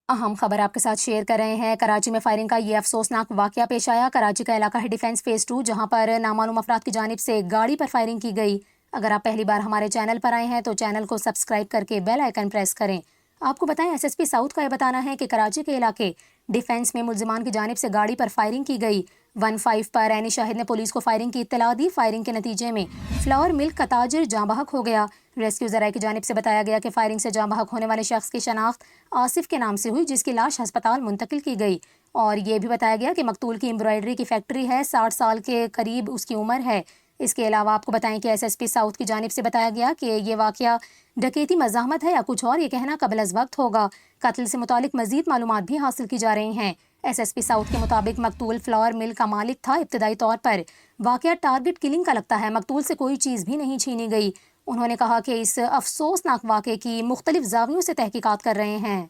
اہم خبر آپ کے ساتھ شیئر کر رہے ہیں۔ کراچی میں فائرنگ کا یہ افسوسناک واقعہ پیش آیا۔ کراچی کا علاقہ ہے ڈیفنس فیز 2، جہاں پر نامعلوم افراد کی جانب سے گاڑی پر فائرنگ کی گئی۔ اگر آپ پہلی بار ہمارے چینل پر آئے ہیں تو چینل کو سبسکرائب کر کے بیل آئیکن پریس کریں۔ آپ کو بتائیں، ایس ایس پی ساؤتھ کا یہ بتانا ہے کہ کراچی کے علاقے ڈیفنس میں ملزمان کی جانب سے گاڑی پر فائرنگ کی گئی۔ 15 پر عینی شاہد نے پولیس کو فائرنگ کی اطلاع دی۔ فائرنگ کے نتیجے میں فلاور ملک کا تاجر جاں بحق ہو گیا۔ ریسکیو ذرائع کی جانب سے بتایا گیا کہ فائرنگ سے جاں بحق ہونے والے شخص کی شناخت آصف کے نام سے ہوئی، جس کی لاش ہسپتال منتقل کی گئی۔ اور یہ بھی بتایا گیا کہ مقتول کی امبرائڈری کی فیکٹری ہے، 60 سال کے قریب اس کی عمر ہے۔ اس کے علاوہ آپ کو بتائیں کہ ایس ایس پی ساؤتھ کی جانب سے بتایا گیا کہ یہ واقعہ ڈکیتی مزاحمت ہے یا کچھ اور، یہ کہنا قبل از وقت ہوگا۔ قتل سے متعلق مزید معلومات بھی حاصل کی جا رہی ہیں۔ ایس ایس پی ساؤتھ کے مطابق مقتول فلاور مل کا مالک تھا۔ ابتدائی طور پر واقعہ ٹارگٹ کلنگ کا لگتا ہے، مقتول سے کوئی چیز بھی نہیں چھینی گئی۔ انہوں نے کہا کہ اس افسوسناک واقعے کی مختلف زاویوں سے تحقیقات کر رہے ہیں۔